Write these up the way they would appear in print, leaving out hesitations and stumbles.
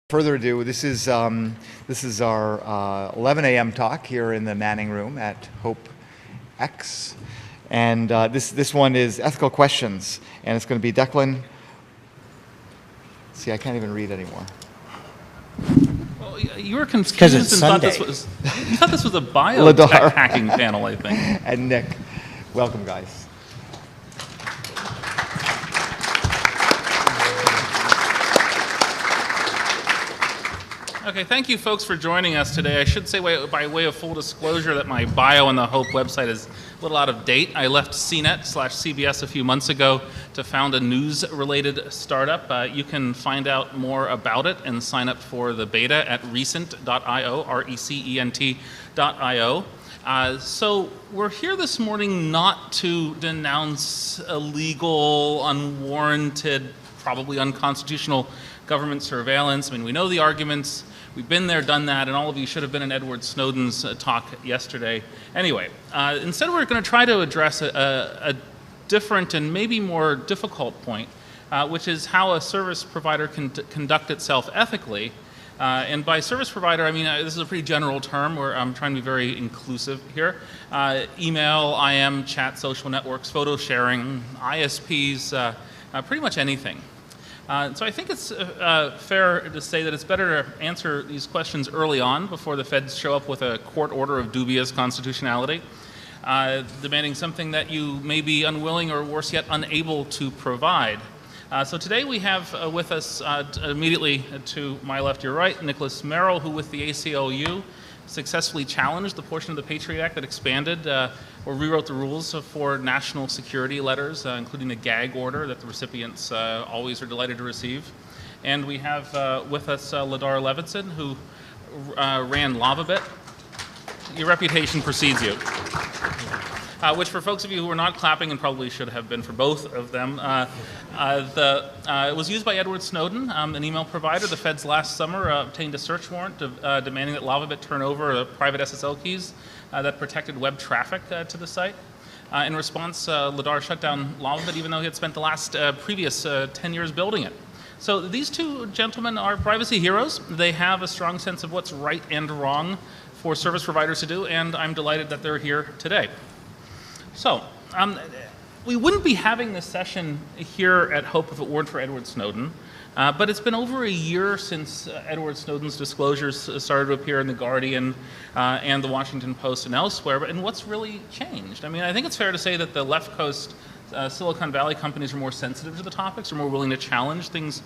Further ado, this is our 11 a.m. talk here in the Manning Room at Hope X, and this one is ethical questions, and it's going to be Declan. See, I can't even read anymore. Well, you were confused and thought this was a biotech hacking panel, I think. And Nick, welcome, guys. Okay, thank you folks for joining us today. I should say by way of full disclosure that my bio on the HOPE website is a little out of date. I left CNET/CBS a few months ago to found a news-related startup. You can find out more about it and sign up for the beta at recent.io, recent.io. So we're here this morning not to denounce illegal, unwarranted, probably unconstitutional government surveillance. I mean, we know the arguments. We've been there, done that, and all of you should have been in Edward Snowden's talk yesterday. Anyway, instead we're going to try to address a different and maybe more difficult point, which is how a service provider can conduct itself ethically. And by service provider, I mean, this is a pretty general term where I'm trying to be very inclusive here. Email, IM, chat, social networks, photo sharing, ISPs, pretty much anything. So I think it's fair to say that it's better to answer these questions early on before the feds show up with a court order of dubious constitutionality, demanding something that you may be unwilling or worse yet unable to provide. So today we have with us immediately to my left, your right, Nicholas Merrill, who with the ACLU successfully challenged the portion of the Patriot Act that expanded or rewrote the rules for national security letters, including a gag order that the recipients always are delighted to receive. And we have with us Ladar Levinson, who ran LavaBit. Your reputation precedes you. Which for folks of you who are not clapping, and probably should have been for both of them, it was used by Edward Snowden, an email provider. The feds last summer obtained a search warrant demanding that LavaBit turn over the private SSL keys that protected web traffic to the site. In response, Ladar shut down LavaBit even though he had spent the last previous 10 years building it. So these two gentlemen are privacy heroes. They have a strong sense of what's right and wrong for service providers to do, and I'm delighted that they're here today. So, we wouldn't be having this session here at HOPE if it weren't for Edward Snowden, but it's been over a year since Edward Snowden's disclosures started to appear in The Guardian and The Washington Post and elsewhere, and what's really changed? I mean, I think it's fair to say that the left coast Silicon Valley companies are more sensitive to the topics, are more willing to challenge things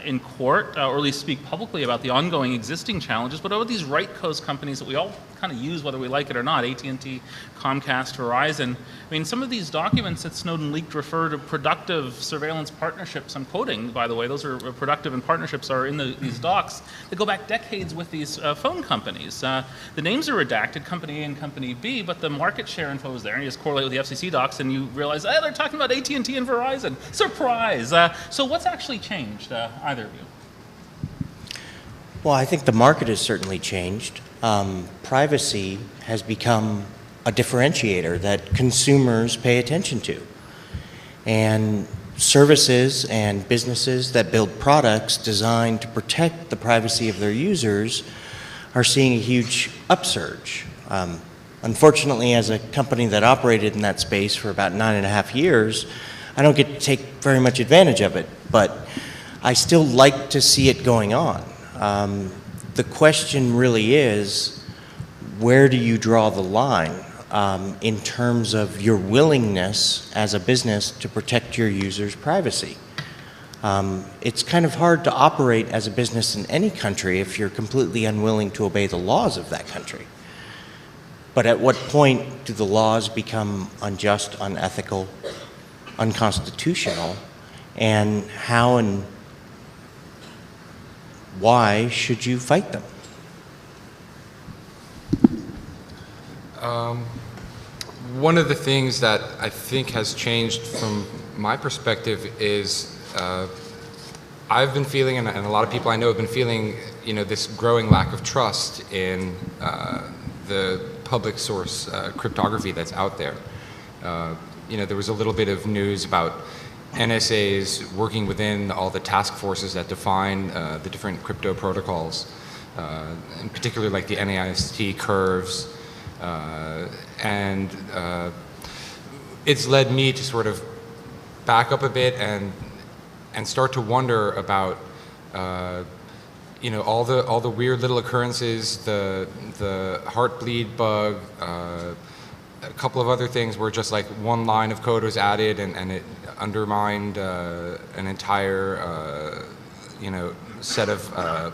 in court, or at least speak publicly about the ongoing existing challenges. But about these right coast companies that we all kind of use whether we like it or not, AT&T, Comcast, Verizon, I mean, some of these documents that Snowden leaked refer to productive surveillance partnerships. I'm quoting, by the way, those are productive, and partnerships are in these docs that go back decades with these phone companies. The names are redacted, Company A and Company B, but the market share info is there, and you just correlate with the FCC docs and you realize, they're talking about AT&T and Verizon. Surprise! So what's actually changed, either of you? Well, I think the market has certainly changed. Privacy has become a differentiator that consumers pay attention to. And services and businesses that build products designed to protect the privacy of their users are seeing a huge upsurge. Unfortunately, as a company that operated in that space for about 9.5 years, I don't get to take very much advantage of it, but I still like to see it going on. The question really is, where do you draw the line in terms of your willingness as a business to protect your users' privacy? It's kind of hard to operate as a business in any country if you're completely unwilling to obey the laws of that country. But at what point do the laws become unjust, unethical, unconstitutional, and how and why should you fight them? One of the things that I think has changed from my perspective is I've been feeling, and a lot of people I know have been feeling, this growing lack of trust in the public source cryptography that's out there. There was a little bit of news about NSAs working within all the task forces that define the different crypto protocols, in particular like the NAIST curves, and it's led me to sort of back up a bit and start to wonder about all the weird little occurrences, the heartbleed bug, a couple of other things where just like one line of code was added and it undermined an entire set of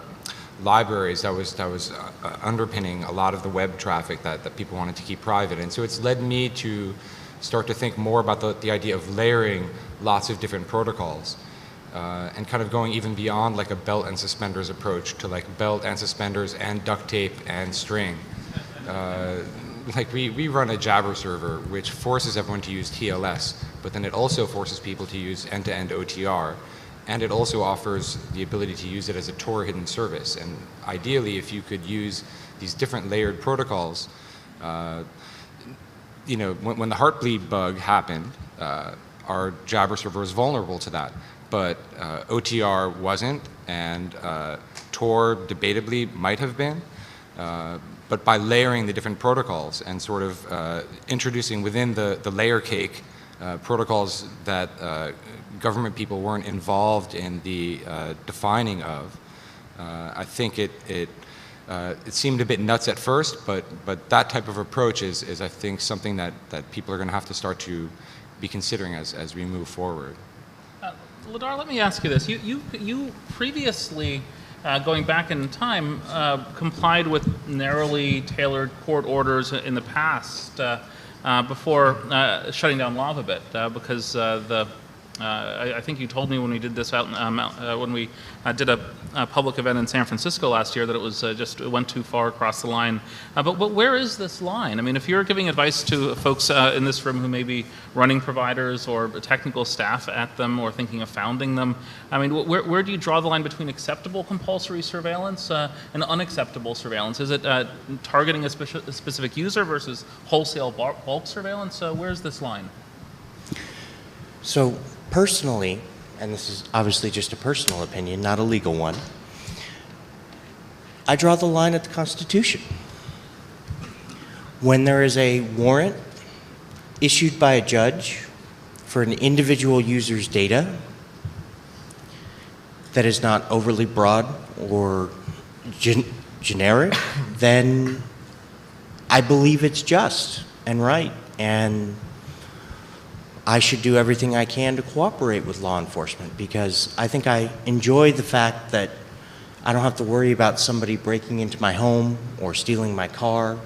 libraries that was underpinning a lot of the web traffic that people wanted to keep private. And so it's led me to start to think more about the idea of layering lots of different protocols. And kind of going even beyond like a belt and suspenders approach to like belt and suspenders and duct tape and string. Like we run a Jabber server which forces everyone to use TLS, but then it also forces people to use end-to-end OTR, and it also offers the ability to use it as a Tor hidden service. And ideally, if you could use these different layered protocols, when the heartbleed bug happened, our Jabber server was vulnerable to that. But OTR wasn't, and Tor debatably might have been. But by layering the different protocols and sort of introducing within the layer cake protocols that government people weren't involved in the defining of, I think it seemed a bit nuts at first, but that type of approach is I think something that people are going to have to start to be considering as we move forward. Ladar, let me ask you this. You previously, going back in time, complied with narrowly tailored court orders in the past before shutting down LavaBit, because I think you told me when we did this when we did a public event in San Francisco last year that it was it went too far across the line. But where is this line? I mean, if you're giving advice to folks in this room who may be running providers or technical staff at them or thinking of founding them, I mean, where do you draw the line between acceptable compulsory surveillance and unacceptable surveillance? Is it targeting a specific user versus wholesale bulk surveillance? Where's this line? So personally, and this is obviously just a personal opinion, not a legal one, I draw the line at the Constitution. When there is a warrant issued by a judge for an individual user's data that is not overly broad or generic, then I believe it's just and right, and I should do everything I can to cooperate with law enforcement, because I think I enjoy the fact that I don't have to worry about somebody breaking into my home or stealing my car.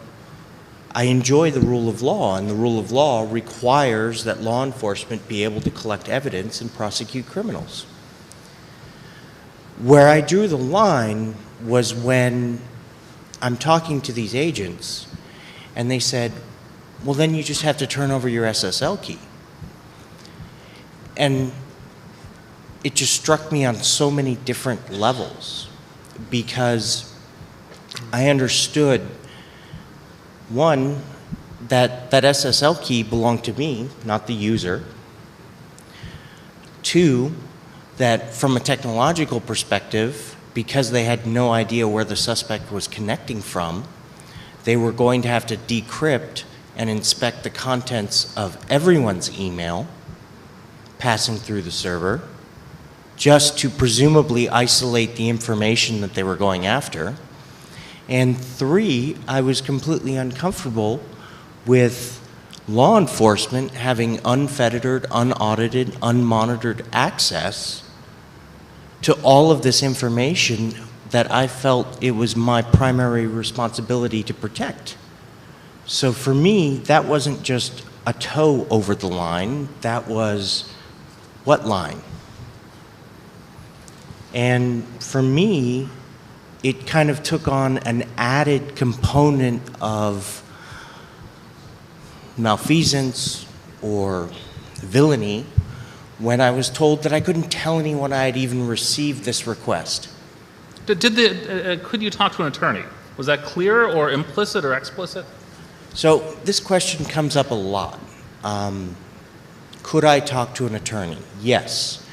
I enjoy the rule of law, and the rule of law requires that law enforcement be able to collect evidence and prosecute criminals. Where I drew the line was when I'm talking to these agents and they said, well, then you just have to turn over your SSL key. And it just struck me on so many different levels, because I understood, one, that SSL key belonged to me, not the user. Two, that from a technological perspective, because they had no idea where the suspect was connecting from, they were going to have to decrypt and inspect the contents of everyone's email passing through the server, just to presumably isolate the information that they were going after. And three, I was completely uncomfortable with law enforcement having unfettered, unaudited, unmonitored access to all of this information that I felt it was my primary responsibility to protect. So for me, that wasn't just a toe over the line, that was what line? And for me, it kind of took on an added component of malfeasance or villainy when I was told that I couldn't tell anyone I had even received this request. Could you talk to an attorney? Was that clear or implicit or explicit? So this question comes up a lot. Could I talk to an attorney? Yes.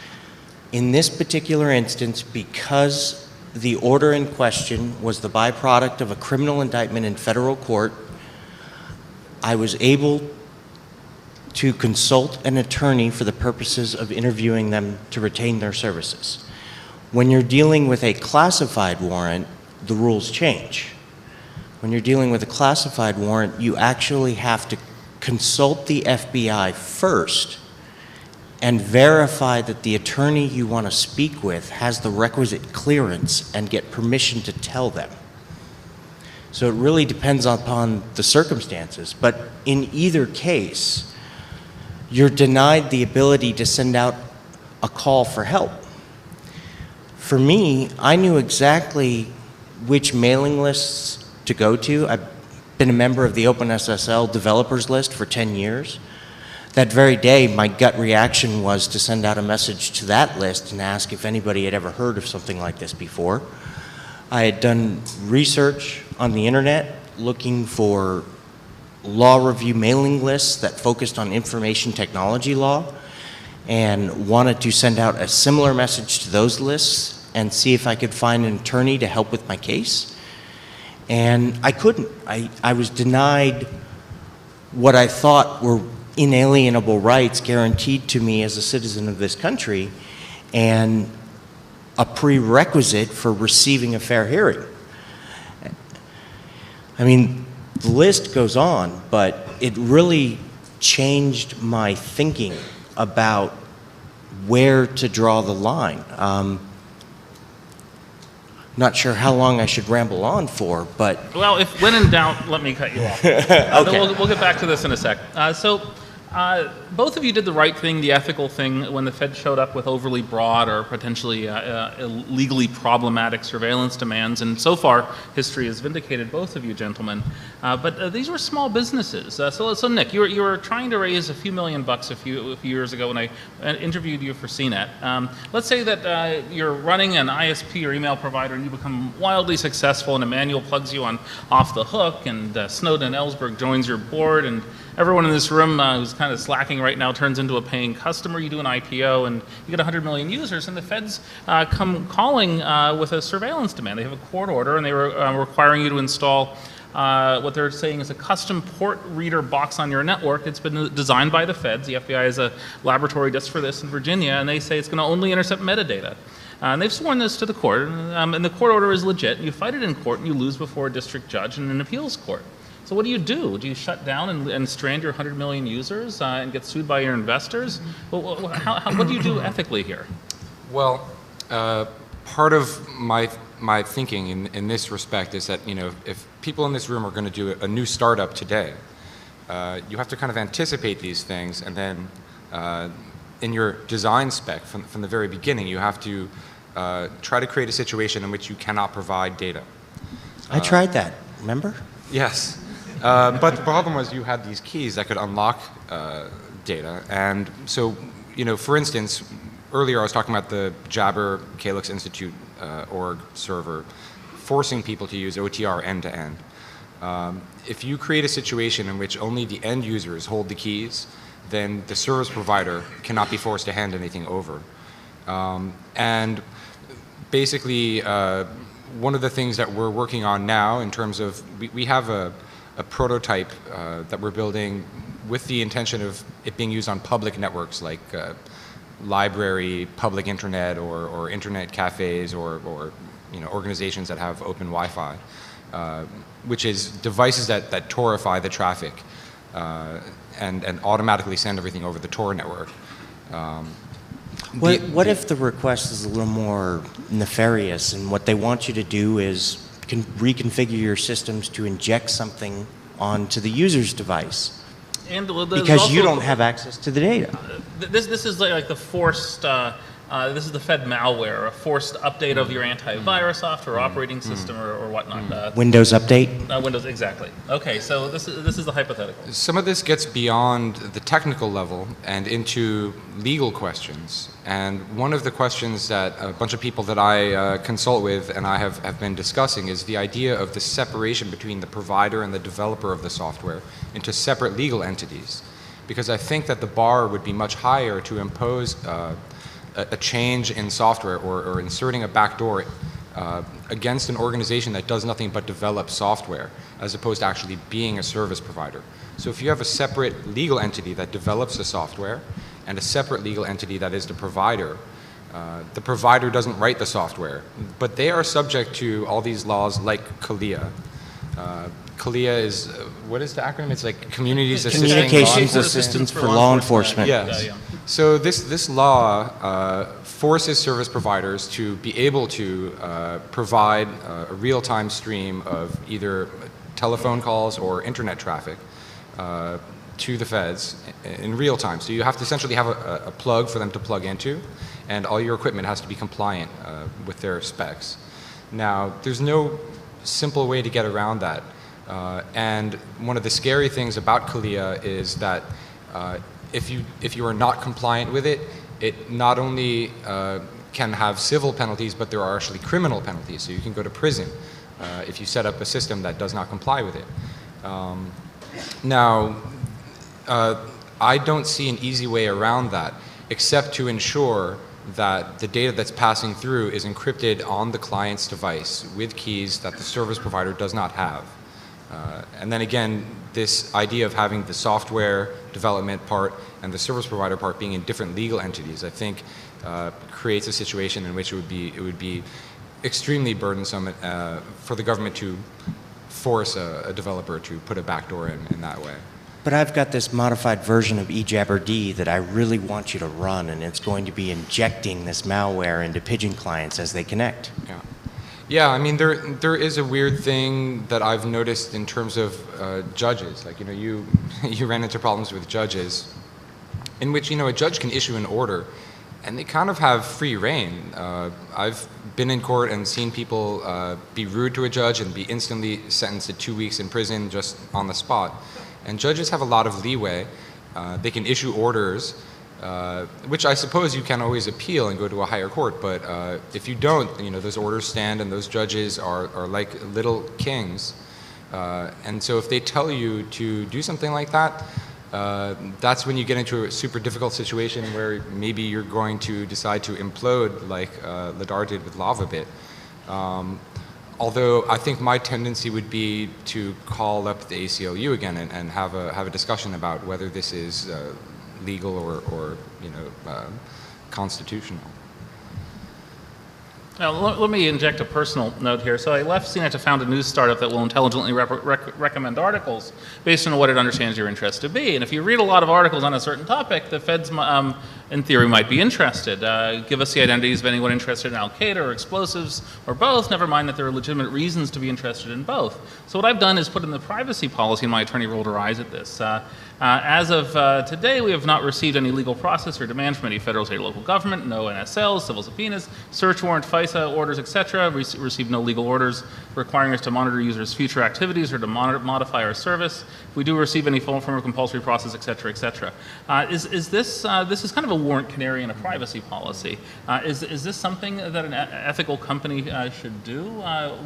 In this particular instance, because the order in question was the byproduct of a criminal indictment in federal court, I was able to consult an attorney for the purposes of interviewing them to retain their services. When you're dealing with a classified warrant, the rules change. When you're dealing with a classified warrant, you actually have to consult the FBI first and verify that the attorney you want to speak with has the requisite clearance and get permission to tell them. So it really depends upon the circumstances. But in either case, you're denied the ability to send out a call for help. For me, I knew exactly which mailing lists to go to. I've been a member of the OpenSSL developers list for 10 years. That very day, my gut reaction was to send out a message to that list and ask if anybody had ever heard of something like this before. I had done research on the internet looking for law review mailing lists that focused on information technology law and wanted to send out a similar message to those lists and see if I could find an attorney to help with my case. And I couldn't. I was denied what I thought were inalienable rights guaranteed to me as a citizen of this country and a prerequisite for receiving a fair hearing. I mean, the list goes on, but it really changed my thinking about where to draw the line. Not sure how long I should ramble on for, but... Well, when in doubt, let me cut you off. Okay. Then we'll get back to this in a sec. Both of you did the right thing, the ethical thing, when the Fed showed up with overly broad or potentially legally problematic surveillance demands. And so far, history has vindicated both of you gentlemen. But these were small businesses. So Nick, you were trying to raise a few $million a few years ago when I interviewed you for CNET. Let's say that you're running an ISP or email provider and you become wildly successful and Emmanuel plugs you on Off the Hook and Snowden Ellsberg joins your board and everyone in this room who's kind of slacking right now turns into a paying customer. You do an IPO and you get 100 million users, and the feds come calling with a surveillance demand. They have a court order, and they were requiring you to install what they're saying is a custom port reader box on your network. It's been designed by the feds. The FBI is a laboratory just for this in Virginia, and they say it's going to only intercept metadata. And they've sworn this to the court, and the court order is legit. You fight it in court, and you lose before a district judge in an appeals court. So what do you do? Do you shut down and strand your 100 million users and get sued by your investors? Well, what do you do ethically here? Well, part of my thinking in this respect is that, if people in this room are going to do a new startup today, you have to kind of anticipate these things, and then in your design spec from the very beginning, you have to try to create a situation in which you cannot provide data. I tried that, remember? Yes. But the problem was you had these keys that could unlock data. And so, for instance, earlier I was talking about the Jabber Calyx Institute org server forcing people to use OTR end-to-end. If you create a situation in which only the end users hold the keys, then the service provider cannot be forced to hand anything over. And basically, one of the things that we're working on now in terms of, we have a prototype that we're building with the intention of it being used on public networks like library, public internet, or internet cafes, or organizations that have open Wi-Fi, which is devices that torify the traffic and automatically send everything over the Tor network. What if the request is a little more nefarious and what they want you to do is reconfigure your systems to inject something onto the user's device? And because you don't have access to the data. This is like the forced, this is the Fed malware, a forced update of your antivirus software, operating system, or whatnot. Windows update? Windows, exactly. Okay, so this is the hypothetical. Some of this gets beyond the technical level and into legal questions. And one of the questions that a bunch of people that I consult with and I have been discussing is the idea of the separation between the provider and the developer of the software into separate legal entities. because I think that the bar would be much higher to impose a change in software or inserting a backdoor against an organization that does nothing but develop software, as opposed to actually being a service provider. So if you have a separate legal entity that develops the software and a separate legal entity that is the provider doesn't write the software, but they are subject to all these laws like CALEA. CALEA is, what is the acronym? It's like Communities Assisting Law Communications Enforcement. Assistance for Law Enforcement. Yes. So this law forces service providers to be able to provide a real-time stream of either telephone calls or internet traffic to the feds in real time. So you have to essentially have a plug for them to plug into, and all your equipment has to be compliant with their specs. Now, there's no simple way to get around that. And one of the scary things about CALEA is that if you are not compliant with it, it not only can have civil penalties, but there are actually criminal penalties. So you can go to prison if you set up a system that does not comply with it. Now, I don't see an easy way around that, except to ensure that the data that's passing through is encrypted on the client's device with keys that the service provider does not have. And then again, this idea of having the software development part and the service provider part being in different legal entities, I think creates a situation in which it would be extremely burdensome for the government to force a developer to put a backdoor in that way. But I've got this modified version of eJabber that I really want you to run, and it's going to be injecting this malware into pigeon clients as they connect. Yeah. Yeah, I mean, there is a weird thing that I've noticed in terms of judges. Like, you ran into problems with judges in which, a judge can issue an order and they kind of have free reign. I've been in court and seen people be rude to a judge and be instantly sentenced to 2 weeks in prison just on the spot. And judges have a lot of leeway. They can issue orders, which I suppose you can always appeal and go to a higher court, but if you don't, those orders stand and those judges are like little kings. And so if they tell you to do something like that, that's when you get into a super difficult situation where maybe you're going to decide to implode like Ladar did with LavaBit. Although I think my tendency would be to call up the ACLU again and have a discussion about whether this is legal or constitutional. Now, let me inject a personal note here. So I left CNET to found a news startup that will intelligently recommend articles based on what it understands your interest to be. And if you read a lot of articles on a certain topic, the feds, in theory, might be interested. Give us the identities of anyone interested in Al-Qaeda or explosives or both, never mind that there are legitimate reasons to be interested in both. So what I've done is put in the privacy policy, and my attorney rolled her eyes at this. As of today, we have not received any legal process or demand from any federal, state, or local government, no NSLs, civil subpoenas, search warrant, FISA orders, etc. We received no legal orders requiring us to monitor users' future activities or to modify our service. If we do receive any form of compulsory process, etc., etc. Is this is kind of a warrant canary in a privacy policy. Is this something that an ethical company should do?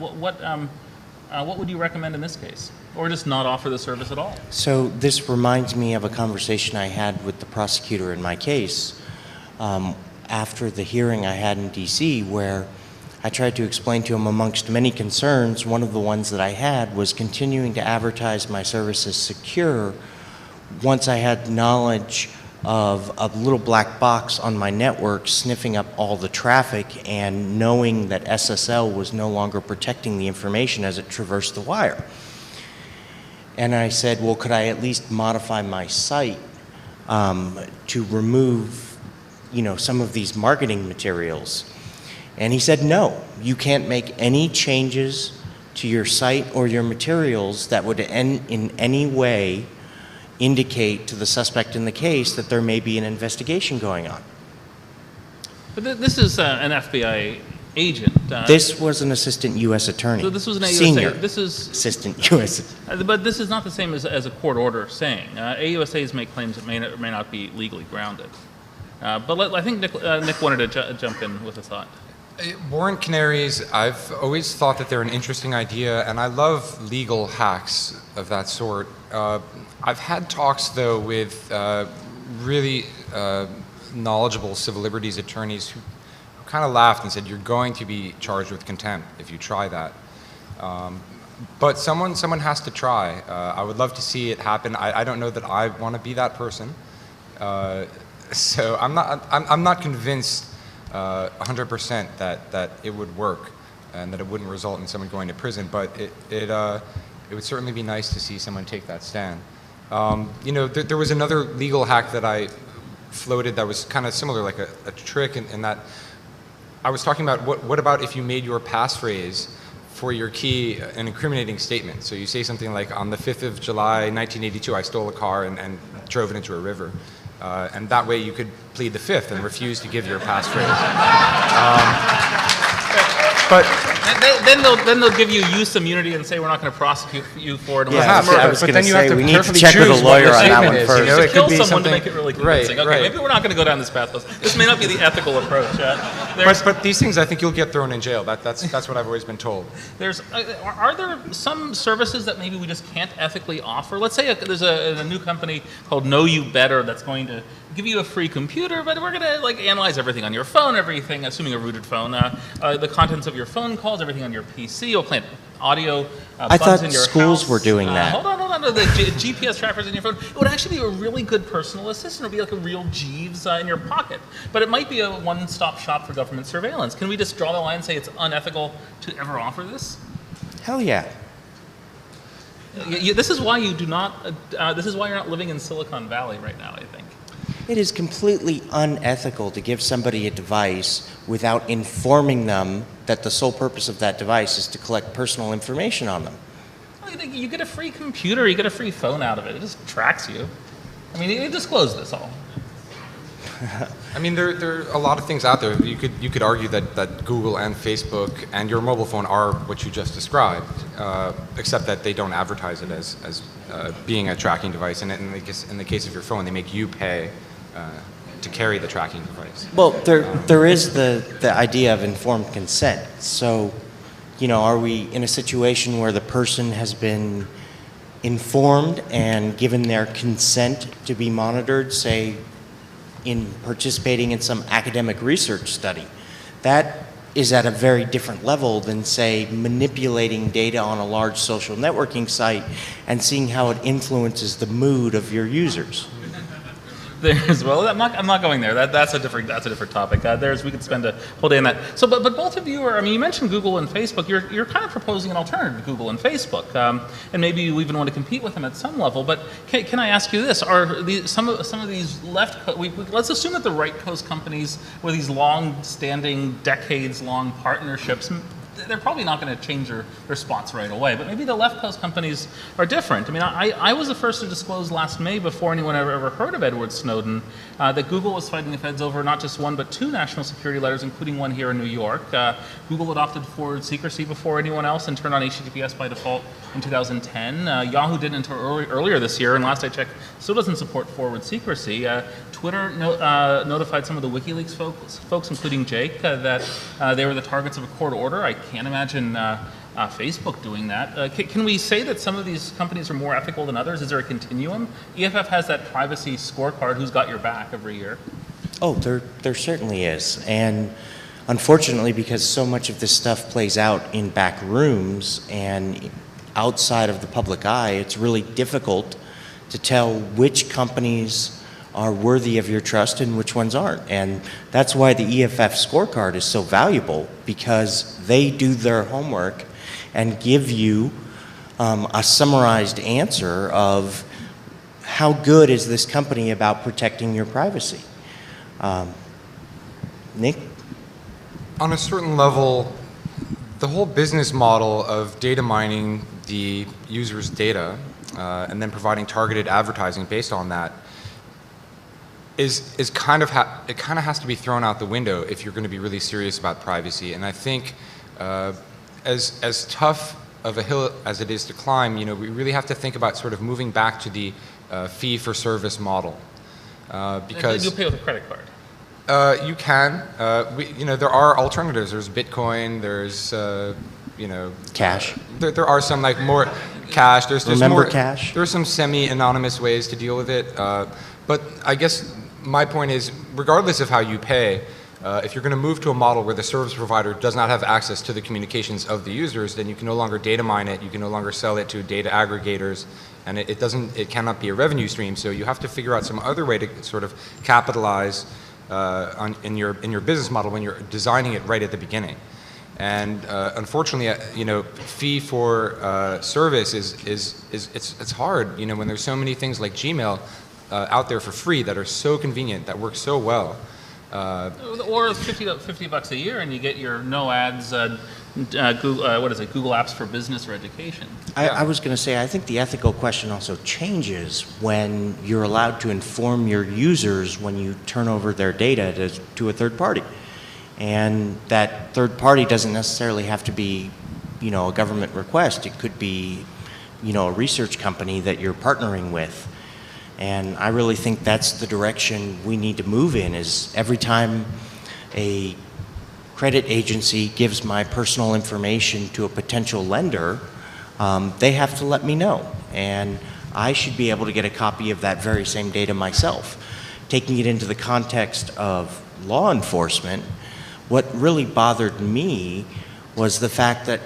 What would you recommend in this case? Or just not offer the service at all? So this reminds me of a conversation I had with the prosecutor in my case after the hearing I had in DC, where I tried to explain to him, amongst many concerns, one of the ones that I had was continuing to advertise my service as secure once I had knowledge of a little black box on my network sniffing up all the traffic and knowing that SSL was no longer protecting the information as it traversed the wire. And I said, well, could I at least modify my site to remove, some of these marketing materials? And he said, no, you can't make any changes to your site or your materials that would in any way indicate to the suspect in the case that there may be an investigation going on. But this is an FBI agent. This was an assistant U.S. attorney. So this was an senior AUSA. assistant U.S. But this is not the same as a court order saying. AUSAs make claims that may or not be legally grounded. But I think Nick wanted to jump in with a thought. Warrant canaries, I've always thought that they're an interesting idea, and I love legal hacks of that sort. I've had talks, though, with really knowledgeable civil liberties attorneys who kind of laughed and said, you're going to be charged with contempt if you try that. But someone has to try. I would love to see it happen. I don't know that I want to be that person. So I'm not convinced 100% that it would work and that it wouldn't result in someone going to prison, but it would certainly be nice to see someone take that stand. You know, there was another legal hack that I floated that was kind of similar, like a trick in that I was talking about what about if you made your passphrase for your key an incriminating statement. So you say something like, on the 5th of July, 1982, I stole a car and drove it into a river. And that way you could plead the 5th and refuse to give your passphrase. But then they'll give you use immunity and say we're not going to prosecute you for it. Yeah, unless it's murder. I was but going then to you have say to we need to carefully check with a choose what lawyer your on that statement one is, first. you know? To It kill could be someone to something, make it really convincing. right, Okay, right. maybe we're not going to go down this path. This may not be the ethical approach. But these things, I think you'll get thrown in jail. That's what I've always been told. Are there some services that maybe we just can't ethically offer? Let's say there's a new company called Know You Better that's going to give you a free computer, but we're going to like analyze everything on your phone, everything, assuming a rooted phone, the contents of your phone calls, everything on your PC. You'll plant audio I bugs thought in your schools house. were doing that. Hold on. The GPS trackers in your phone. It would actually be a really good personal assistant. It would be like a real Jeeves in your pocket. But it might be a one-stop shop for government surveillance. Can we just draw the line and say it's unethical to ever offer this? Hell yeah. This is why you do not. This is why you're not living in Silicon Valley right now, I think. It is completely unethical to give somebody a device without informing them that the sole purpose of that device is to collect personal information on them. You get a free computer, you get a free phone out of it. It just tracks you. I mean, you disclose this all. I mean, there are a lot of things out there. You could argue that Google and Facebook and your mobile phone are what you just described, except that they don't advertise it as being a tracking device. And in the case of your phone, they make you pay to carry the tracking device. Well, there is the idea of informed consent. So, you know, are we in a situation where the person has been informed and given their consent to be monitored, say, in participating in some academic research study? That is at a very different level than, say, manipulating data on a large social networking site and seeing how it influences the mood of your users. Well, I'm not going there. That's a different topic. We could spend a whole day on that. So, but both of you are. I mean, you mentioned Google and Facebook. You're kind of proposing an alternative to Google and Facebook, and maybe you even want to compete with them at some level. But can I ask you this? Are some of these let's assume that the right coast companies with these long-standing, decades-long partnerships, they're probably not going to change their response right away, but maybe the left coast companies are different. I mean, I was the first to disclose last May, before anyone ever heard of Edward Snowden, that Google was fighting the feds over not just one but two national security letters, including one here in New York. Google adopted forward secrecy before anyone else and turned on HTTPS by default in 2010. Yahoo didn't until earlier this year, and last I checked, still doesn't support forward secrecy. Twitter notified some of the WikiLeaks folks, including Jake, that they were the targets of a court order. I can't imagine Facebook doing that. Can we say that some of these companies are more ethical than others? Is there a continuum? EFF has that privacy scorecard, who's got your back, every year. Oh, there certainly is. And unfortunately, because so much of this stuff plays out in back rooms and outside of the public eye, it's really difficult to tell which companies are worthy of your trust and which ones aren't. And that's why the EFF scorecard is so valuable, because they do their homework and give you a summarized answer of how good is this company about protecting your privacy. Nick? On a certain level, the whole business model of data mining the user's data and then providing targeted advertising based on that is kind of has to be thrown out the window if you're going to be really serious about privacy. And I think as tough of a hill as it is to climb, you know, we really have to think about sort of moving back to the fee-for-service model, because you'll pay with a credit card. You can. There are alternatives. There's Bitcoin. There's, Cash. There are some like more cash. There's Remember more cash? There's some semi-anonymous ways to deal with it. But I guess my point is, regardless of how you pay, if you're going to move to a model where the service provider does not have access to the communications of the users, then you can no longer data mine it. You can no longer sell it to data aggregators, and it cannot be a revenue stream. So you have to figure out some other way to sort of capitalize in your business model when you're designing it right at the beginning. And unfortunately, fee for service it's hard. When there's so many things like Gmail out there for free that are so convenient, that work so well. Or $50 a year, and you get your no ads. Google Apps for Business or Education. I was going to say, I think the ethical question also changes when you're allowed to inform your users when you turn over their data to a third party. And that third party doesn't necessarily have to be, a government request. It could be, a research company that you're partnering with. And I really think that's the direction we need to move in, is every time a credit agency gives my personal information to a potential lender, they have to let me know. And I should be able to get a copy of that very same data myself. Taking it into the context of law enforcement, what really bothered me was the fact that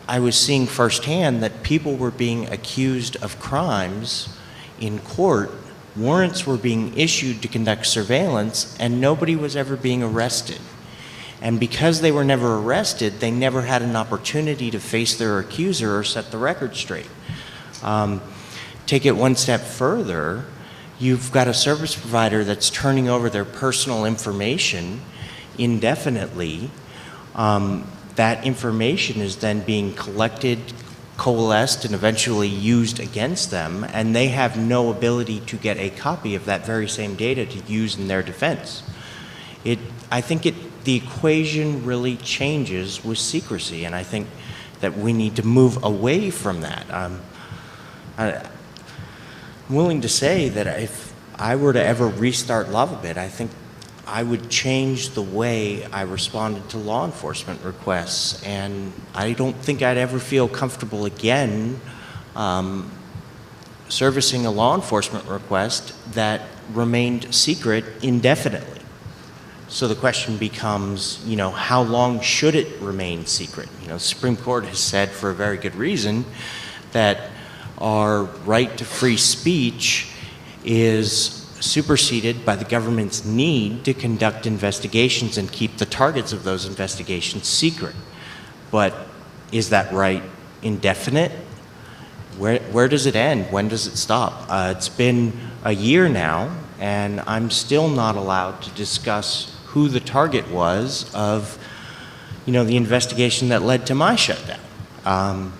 I was seeing firsthand that people were being accused of crimes in court. Warrants were being issued to conduct surveillance, and nobody was ever being arrested. And because they were never arrested, they never had an opportunity to face their accuser or set the record straight. Take it one step further, you've got a service provider that's turning over their personal information indefinitely. That information is then being collected, coalesced, and eventually used against them, and they have no ability to get a copy of that very same data to use in their defense. I think the equation really changes with secrecy, and I think that we need to move away from that. I'm willing to say that if I were to ever restart LavaBit, I think I would change the way I responded to law enforcement requests, and I don't think I'd ever feel comfortable again servicing a law enforcement request that remained secret indefinitely. So the question becomes, how long should it remain secret? The Supreme Court has said, for a very good reason, that our right to free speech is superseded by the government's need to conduct investigations and keep the targets of those investigations secret. But is that right indefinite? Where does it end? When does it stop? It's been a year now, and I'm still not allowed to discuss who the target was of, the investigation that led to my shutdown.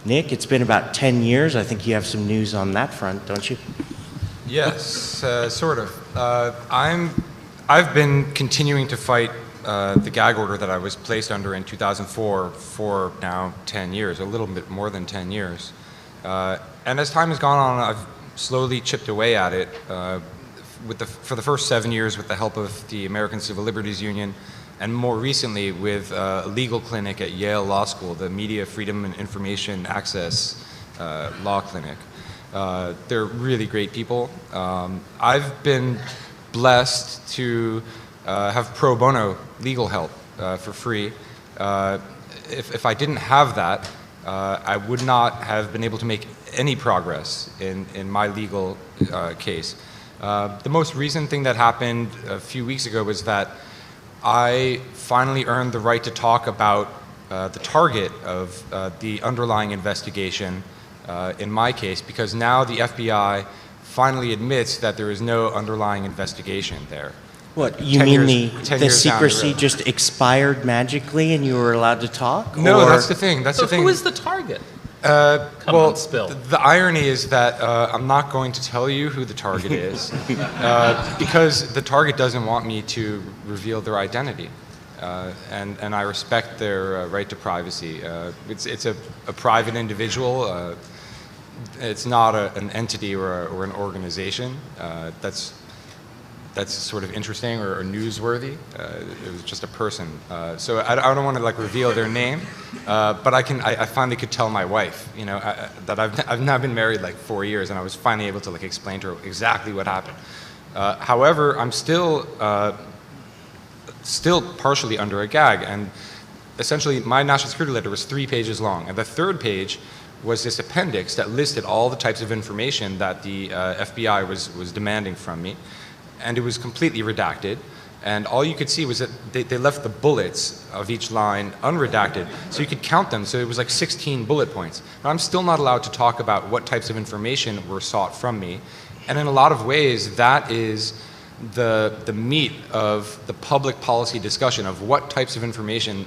Nick, it's been about 10 years. I think you have some news on that front, don't you? Yes, sort of. I've been continuing to fight the gag order that I was placed under in 2004 for now 10 years, a little bit more than 10 years. And as time has gone on, I've slowly chipped away at it. For the first 7 years with the help of the American Civil Liberties Union, and more recently with a legal clinic at Yale Law School, the Media Freedom and Information Access Law Clinic. They're really great people. I've been blessed to have pro bono legal help for free. If I didn't have that, I would not have been able to make any progress in my legal case. The most recent thing that happened a few weeks ago was that I finally earned the right to talk about the target of the underlying investigation in my case, because now the FBI finally admits that there is no underlying investigation there. What, you mean the secrecy just expired magically and you were allowed to talk? No, or? that's the thing. That's So the thing. who is the target? Come on, spill. The irony is that I'm not going to tell you who the target is because the target doesn't want me to reveal their identity. And I respect their right to privacy. It's a private individual. It's not an entity or an organization. that's sort of interesting or newsworthy. It was just a person. So I don't want to like reveal their name, but I finally could tell my wife, you know, that I've now been married like 4 years, and I was finally able to like explain to her exactly what happened. However, I'm still partially under a gag, and essentially my national security letter was 3 pages long, and the 3rd page was this appendix that listed all the types of information that the FBI was demanding from me, and it was completely redacted, and all you could see was that they left the bullets of each line unredacted, so you could count them, so it was like 16 bullet points. But I'm still not allowed to talk about what types of information were sought from me, and in a lot of ways that is the meat of the public policy discussion of what types of information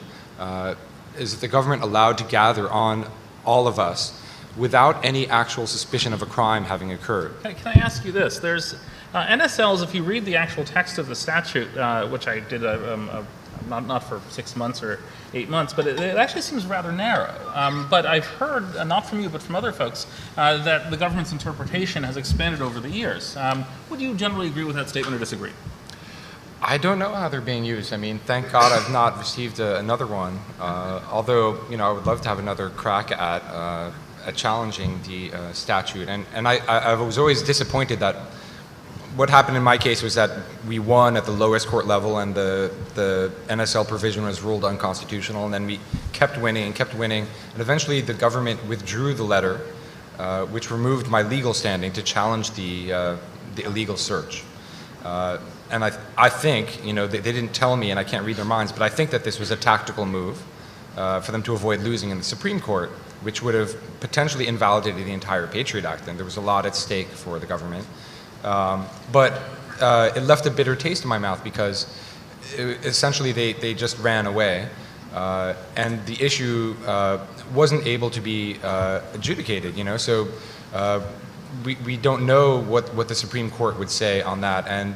is the government allowed to gather on all of us without any actual suspicion of a crime having occurred. Can I ask you this? There's NSLs, if you read the actual text of the statute, which I did not for 6 months or 8 months, but it actually seems rather narrow. But I've heard, not from you, but from other folks, that the government's interpretation has expanded over the years. Would you generally agree with that statement or disagree? I don't know how they're being used. I mean, thank God I've not received another one, although, you know, I would love to have another crack at challenging the statute. And I was always disappointed that what happened in my case was that we won at the lowest court level, and the NSL provision was ruled unconstitutional, and then we kept winning, and eventually the government withdrew the letter, which removed my legal standing to challenge the illegal search. And I think, you know, they didn't tell me, and I can't read their minds, but I think that this was a tactical move for them to avoid losing in the Supreme Court, which would have potentially invalidated the entire Patriot Act, and there was a lot at stake for the government. But it left a bitter taste in my mouth because essentially they just ran away, and the issue wasn't able to be adjudicated, you know, so we don't know what the Supreme Court would say on that, and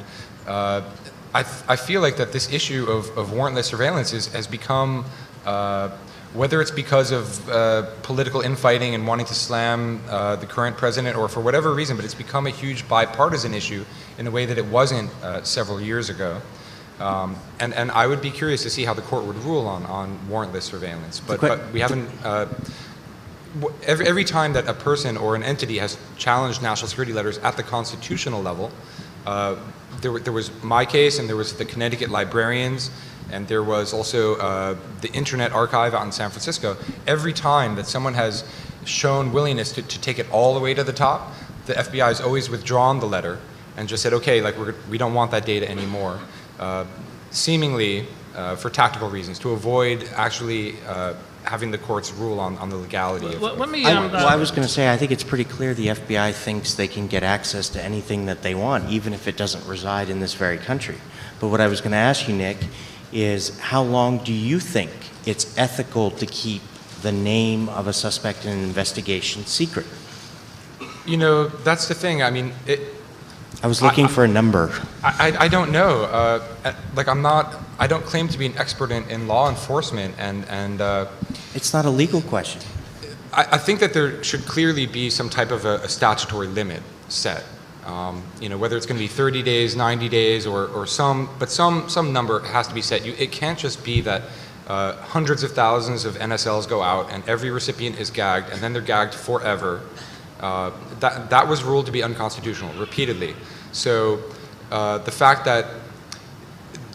I feel like that this issue of warrantless surveillance has become, whether it's because of political infighting and wanting to slam the current president or for whatever reason, but it's become a huge bipartisan issue in a way that it wasn't several years ago. And I would be curious to see how the court would rule on warrantless surveillance. But we haven't, every time that a person or an entity has challenged national security letters at the constitutional level, there was my case, and there was the Connecticut librarians, and there was also the Internet Archive out in San Francisco. Every time that someone has shown willingness to take it all the way to the top, the FBI has always withdrawn the letter and just said, okay, like we don't want that data anymore, seemingly for tactical reasons, to avoid actually having the courts rule on the legality of it. Let me, Well, I was going to say, I think it's pretty clear the FBI thinks they can get access to anything that they want, even if it doesn't reside in this very country. But what I was going to ask you, Nick, is how long do you think it's ethical to keep the name of a suspect in an investigation secret? You know, that's the thing. I mean, I was looking for a number. I don't know. Like I don't claim to be an expert in law enforcement, and It's not a legal question. I think that there should clearly be some type of a statutory limit set. You know, whether it's going to be 30 days, 90 days, or some number has to be set. It can't just be that hundreds of thousands of NSLs go out and every recipient is gagged, and then they're gagged forever. That was ruled to be unconstitutional repeatedly. So the fact that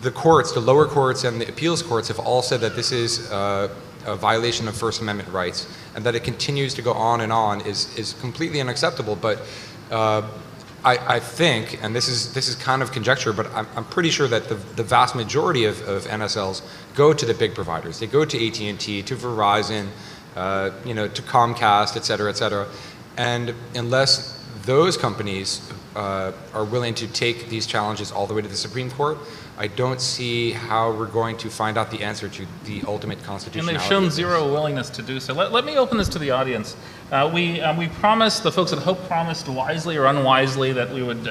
the courts, the lower courts and the appeals courts, have all said that this is a violation of First Amendment rights, and that it continues to go on and on is completely unacceptable. But I think, and this is kind of conjecture, but I'm pretty sure that the vast majority of NSLs go to the big providers. They go to AT&T, to Verizon, you know, to Comcast, et cetera, and unless those companies are willing to take these challenges all the way to the Supreme Court, I don't see how we're going to find out the answer to the ultimate constitutionality. And they've shown zero willingness to do so. Let me open this to the audience. We promised, the folks at Hope promised wisely or unwisely, that we would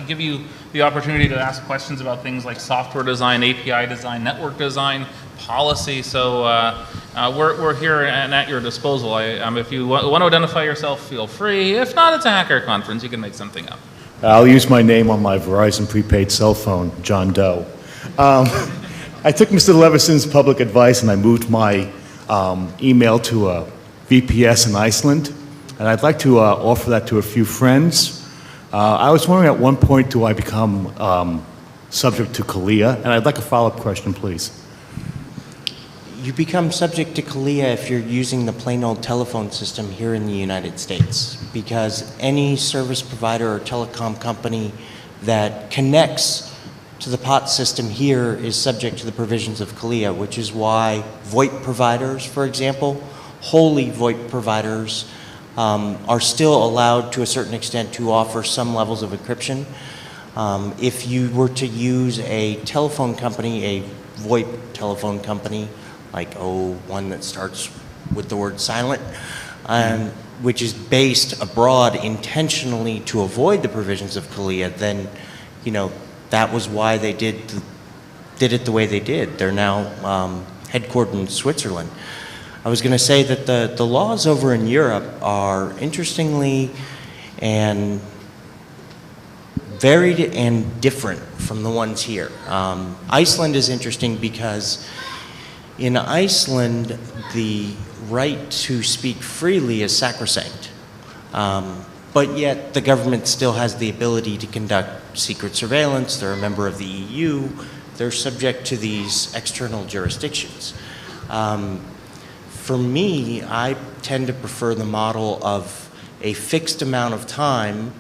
give you the opportunity to ask questions about things like software design, API design, network design, policy. So we're here and at your disposal. If you want to identify yourself, feel free. If not, it's a hacker conference. You can make something up. I'll use my name on my Verizon prepaid cell phone, John Doe. I took Mr. Levison's public advice and I moved my email to a VPS in Iceland, and I'd like to offer that to a few friends. I was wondering at one point, do I become subject to CALIA? And I'd like a follow-up question, please. You become subject to CALIA if you're using the plain old telephone system here in the United States, because any service provider or telecom company that connects to the POT system here is subject to the provisions of CALIA, which is why VoIP providers, for example, wholly VoIP providers are still allowed to a certain extent to offer some levels of encryption. If you were to use a telephone company, a VoIP telephone company, like one that starts with the word silent, which is based abroad intentionally to avoid the provisions of CALIA, then, that was why they did it the way they did. They're now headquartered in Switzerland. I was going to say that the laws over in Europe are interestingly and varied and different from the ones here. Iceland is interesting because in Iceland, the right to speak freely is sacrosanct, but yet the government still has the ability to conduct secret surveillance. They're a member of the EU. They're subject to these external jurisdictions. For me, I tend to prefer the model of a fixed amount of time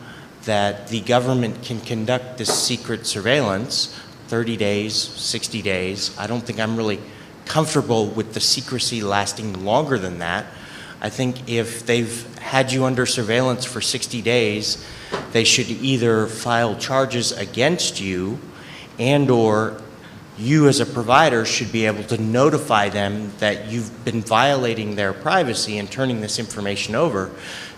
that the government can conduct this secret surveillance, 30 days, 60 days. I don't think I'm really comfortable with the secrecy lasting longer than that. I think if they've had you under surveillance for 60 days, they should either file charges against you and/or you as a provider should be able to notify them that you've been violating their privacy and turning this information over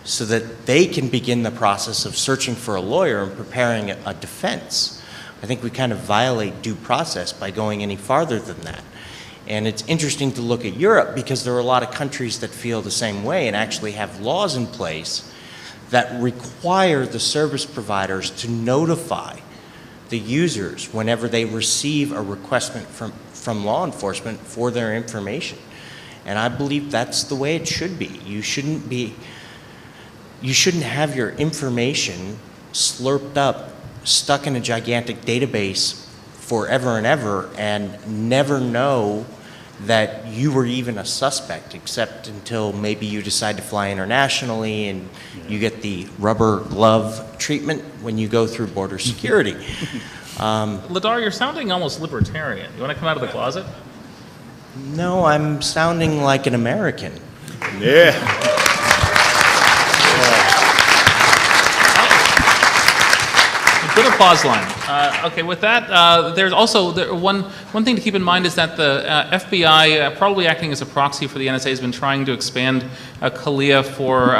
so that they can begin the process of searching for a lawyer and preparing a defense. I think we kind of violate due process by going any farther than that. And it's interesting to look at Europe because there are a lot of countries that feel the same way and actually have laws in place that require the service providers to notify the users whenever they receive a request from law enforcement for their information. And I believe that's the way it should be. You shouldn't have your information slurped up, stuck in a gigantic database forever and ever and never know that you were even a suspect, except until maybe you decide to fly internationally and you get the rubber glove treatment when you go through border security. Ladar, you're sounding almost libertarian. You want to come out of the closet? No, I'm sounding like an American. Yeah. Good applause line. Okay, with that, there's also one thing to keep in mind is that the FBI, probably acting as a proxy for the NSA, has been trying to expand CALIA for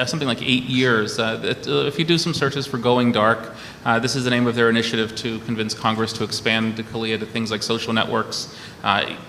something like 8 years. If you do some searches for Going Dark, this is the name of their initiative to convince Congress to expand CALIA to things like social networks,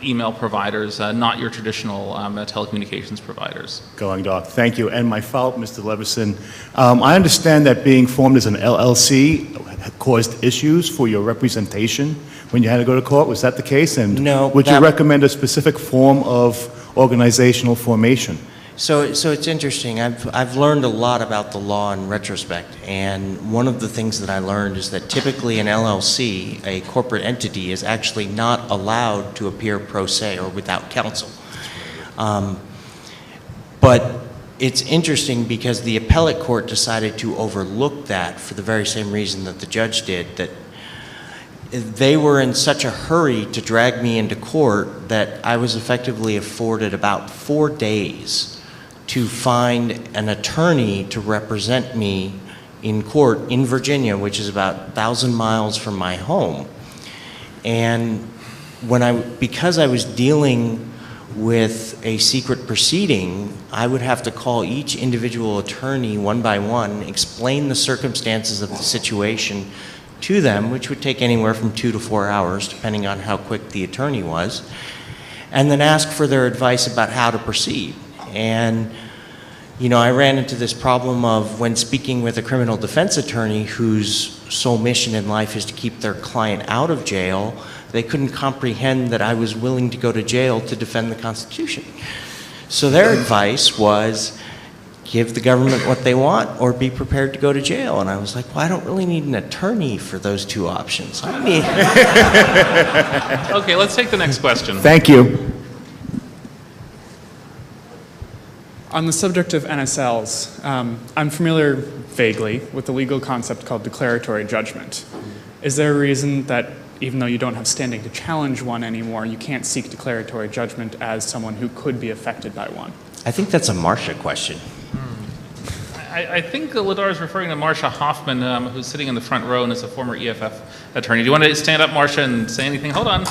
email providers, not your traditional telecommunications providers. Going Dark, thank you. And my follow-up, Mr. Levison, I understand that being formed as an LLC caused issues for your representation when you had to go to court. Was that the case? And no. Would you recommend a specific form of organizational formation? So it's interesting. I've learned a lot about the law in retrospect, and one of the things that I learned is that typically an LLC, a corporate entity, is actually not allowed to appear pro se or without counsel. But it's interesting because the appellate court decided to overlook that for the very same reason that the judge did, that they were in such a hurry to drag me into court that I was effectively afforded about 4 days to find an attorney to represent me in court in Virginia, which is about 1,000 miles from my home. And because I was dealing with a secret proceeding, I would have to call each individual attorney one by one, explain the circumstances of the situation to them, which would take anywhere from 2 to 4 hours, depending on how quick the attorney was, and then ask for their advice about how to proceed. And You know, I ran into this problem of when speaking with a criminal defense attorney whose sole mission in life is to keep their client out of jail, they couldn't comprehend that I was willing to go to jail to defend the Constitution. So their advice was, give the government what they want or be prepared to go to jail. And I was like, well, I don't really need an attorney for those two options. I mean, Okay, let's take the next question. Thank you. On the subject of NSLs, I'm familiar vaguely with the legal concept called declaratory judgment. Is there a reason that even though you don't have standing to challenge one anymore, you can't seek declaratory judgment as someone who could be affected by one? I think that's a Marcia question. I think Ladar is referring to Marcia Hoffman, who's sitting in the front row and is a former EFF attorney. Do you want to stand up, Marcia, and say anything? Hold on.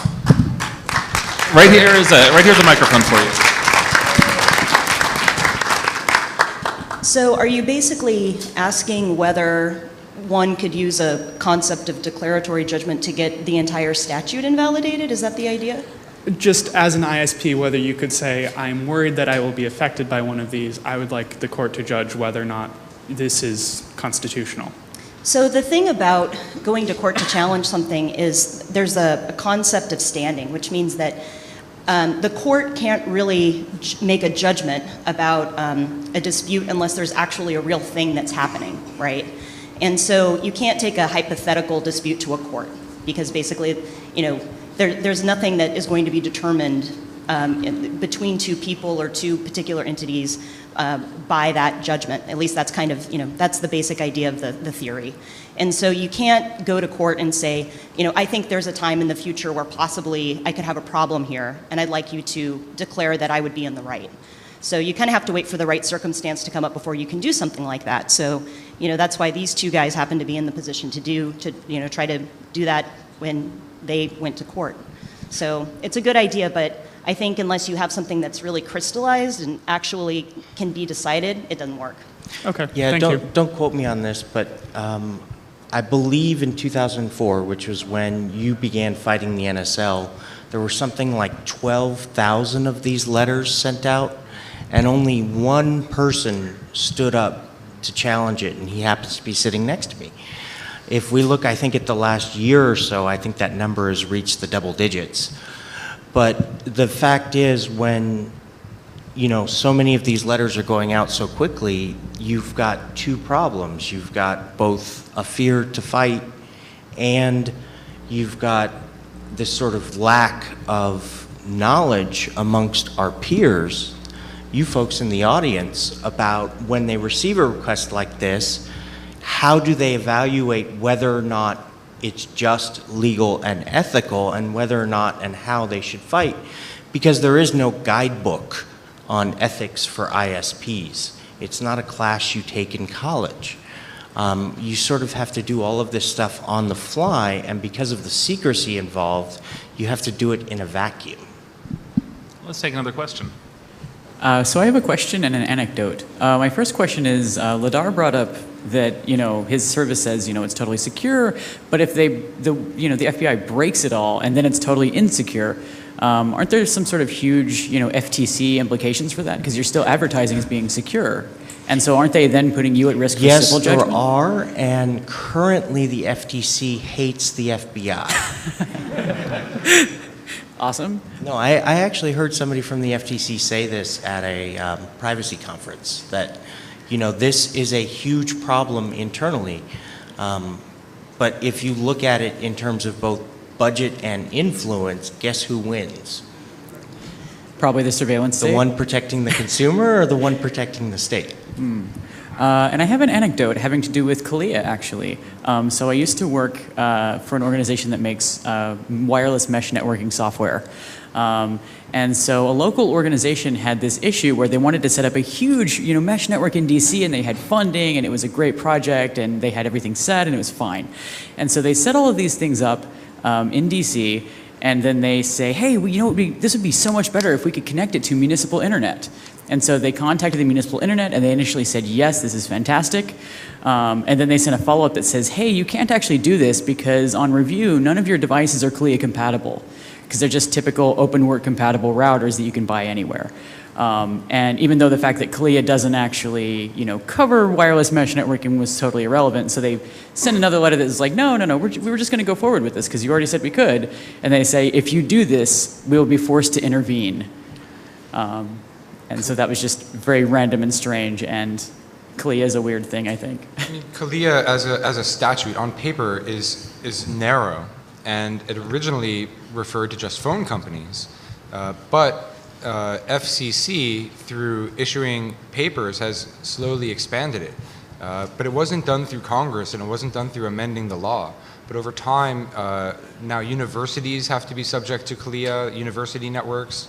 Right here's a microphone for you. So are you basically asking whether one could use a concept of declaratory judgment to get the entire statute invalidated? Is that the idea? Just as an ISP, whether you could say, I'm worried that I will be affected by one of these, I would like the court to judge whether or not this is constitutional. So the thing about going to court to challenge something is there's a concept of standing, which means that the court can't really make a judgment about a dispute unless there's actually a real thing that's happening, right? And so you can't take a hypothetical dispute to a court because basically, you know, there's nothing that is going to be determined between two people or two particular entities by that judgment. At least that's kind of, you know, that's the basic idea of the theory. And so you can't go to court and say, you know, I think there's a time in the future where possibly I could have a problem here, and I'd like you to declare that I would be in the right. So you kind of have to wait for the right circumstance to come up before you can do something like that. So, you know, that's why these two guys happen to be in the position to try to do that when they went to court. So it's a good idea, but I think unless you have something that's really crystallized and actually can be decided, it doesn't work. Okay, Yeah, thank you. don't quote me on this, but I believe in 2004, which was when you began fighting the NSL, there were something like 12,000 of these letters sent out, and only one person stood up to challenge it, and he happens to be sitting next to me. If we look, I think, at the last year or so, I think that number has reached the double digits. But the fact is, when, you know, so many of these letters are going out so quickly, you've got two problems. You've got both a fear to fight, and you've got this sort of lack of knowledge amongst our peers, you folks in the audience, about when they receive a request like this, how do they evaluate whether or not it's just legal and ethical, and whether or not and how they should fight? Because there is no guidebook on ethics for ISPs. It's not a class you take in college. You sort of have to do all of this stuff on the fly, and because of the secrecy involved, you have to do it in a vacuum. Let's take another question. So I have a question and an anecdote. My first question is, Ladar brought up that, you know, his service says, you know, it's totally secure, but if the FBI breaks it all and then it's totally insecure, aren't there some sort of huge, you know, FTC implications for that? Because you're still advertising as being secure. And so aren't they then putting you at risk for civil judgment? Yes, there are, and currently the FTC hates the FBI. Awesome. No, I actually heard somebody from the FTC say this at a privacy conference, that, you know, this is a huge problem internally. But if you look at it in terms of both budget and influence, guess who wins? Probably the surveillance state. The one protecting the consumer or the one protecting the state? And I have an anecdote having to do with Kalia, actually. So I used to work for an organization that makes wireless mesh networking software. And so a local organization had this issue where they wanted to set up a huge, you know, mesh network in DC, and they had funding, and it was a great project, and they had everything set, and it was fine. And so they set all of these things up in DC, and then they say, hey, well, you know, this would be so much better if we could connect it to municipal internet. And so they contacted the municipal internet, and they initially said, yes, this is fantastic. And then they sent a follow-up that says, hey, you can't actually do this because on review, none of your devices are CLIA compatible, because they're just typical OpenWrt compatible routers that you can buy anywhere. And even though the fact that CALIA doesn't actually, cover wireless mesh networking was totally irrelevant, so they sent another letter that was like, no, we were just going to go forward with this because you already said we could. And they say, if you do this, we will be forced to intervene. And so that was just very random and strange, and CALIA is a weird thing, I think. I mean, CALIA as a statute on paper is narrow, and it originally referred to just phone companies, but FCC, through issuing papers, has slowly expanded it. But it wasn't done through Congress, and it wasn't done through amending the law. But over time, now universities have to be subject to CALIA, university networks,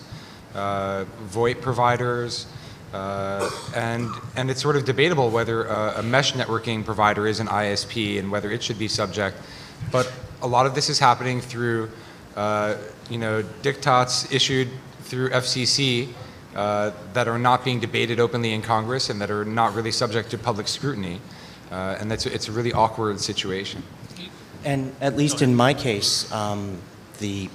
VoIP providers, and it's sort of debatable whether a mesh networking provider is an ISP and whether it should be subject. But a lot of this is happening through, diktats issued through FCC that are not being debated openly in Congress and that are not really subject to public scrutiny. And it's a really awkward situation. And at least in my case, the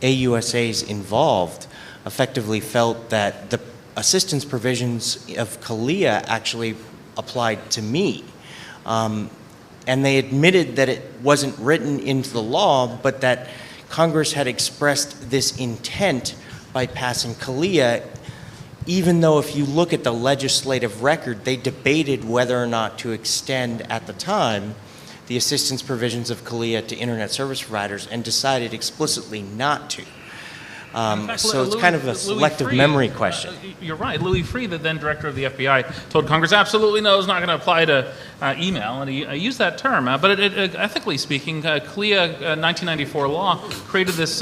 AUSAs involved effectively felt that the assistance provisions of CALIA actually applied to me. And they admitted that it wasn't written into the law, but that Congress had expressed this intent by passing CALIA, even though if you look at the legislative record, they debated whether or not to extend at the time the assistance provisions of CALIA to internet service providers and decided explicitly not to. So it's kind of a selective memory question. You're right. Louis Freeh, the then director of the FBI, told Congress absolutely no, it's not going to apply to email, and he used that term. But ethically speaking, CALIA 1994 law created this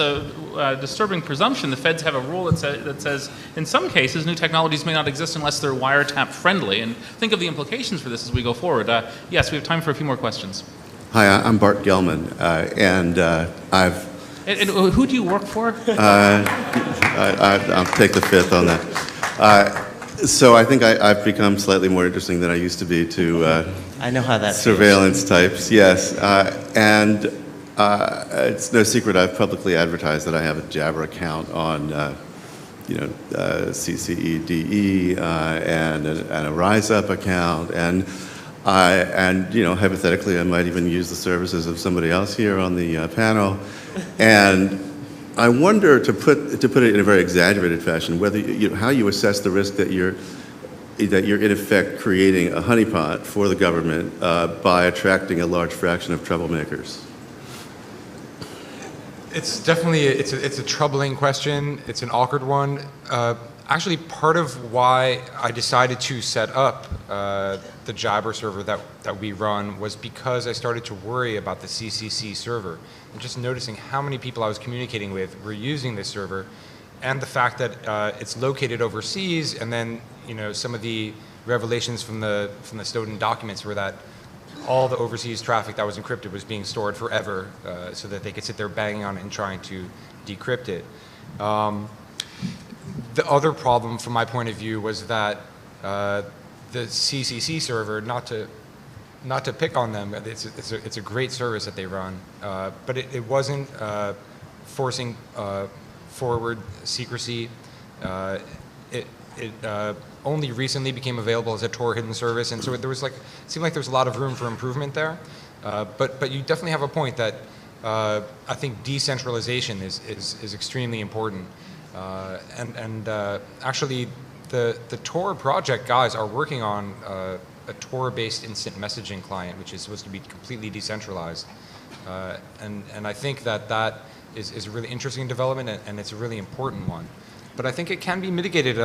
disturbing presumption. The feds have a rule that says in some cases new technologies may not exist unless they're wiretap friendly. And think of the implications for this as we go forward. Yes, we have time for a few more questions. Hi, I'm Bart Gelman, and I've... And who do you work for? I'll take the fifth on that. So I think I've become slightly more interesting than I used to be to I know how that surveillance types, yes. And it's no secret I've publicly advertised that I have a Jabber account on CCEDE and a RiseUp account, and hypothetically I might even use the services of somebody else here on the panel. And I wonder, to put it in a very exaggerated fashion, whether how you assess the risk that you're in effect creating a honeypot for the government by attracting a large fraction of troublemakers. It's definitely it's a troubling question. It's an awkward one. Actually, part of why I decided to set up the Jabber server that we run was because I started to worry about the CCC server and just noticing how many people I was communicating with were using this server, and the fact that it's located overseas, and then some of the revelations from the Snowden documents were that all the overseas traffic that was encrypted was being stored forever, so that they could sit there banging on it and trying to decrypt it. The other problem, from my point of view, was that the CCC server, not to pick on them, it's a great service that they run, but it wasn't forcing forward secrecy. It only recently became available as a Tor hidden service, and so it seemed like there was a lot of room for improvement there. But you definitely have a point that I think decentralization is extremely important. Actually, the Tor project guys are working on a Tor-based instant messaging client, which is supposed to be completely decentralized. And I think that is a really interesting development, and it's a really important one. But I think it can be mitigated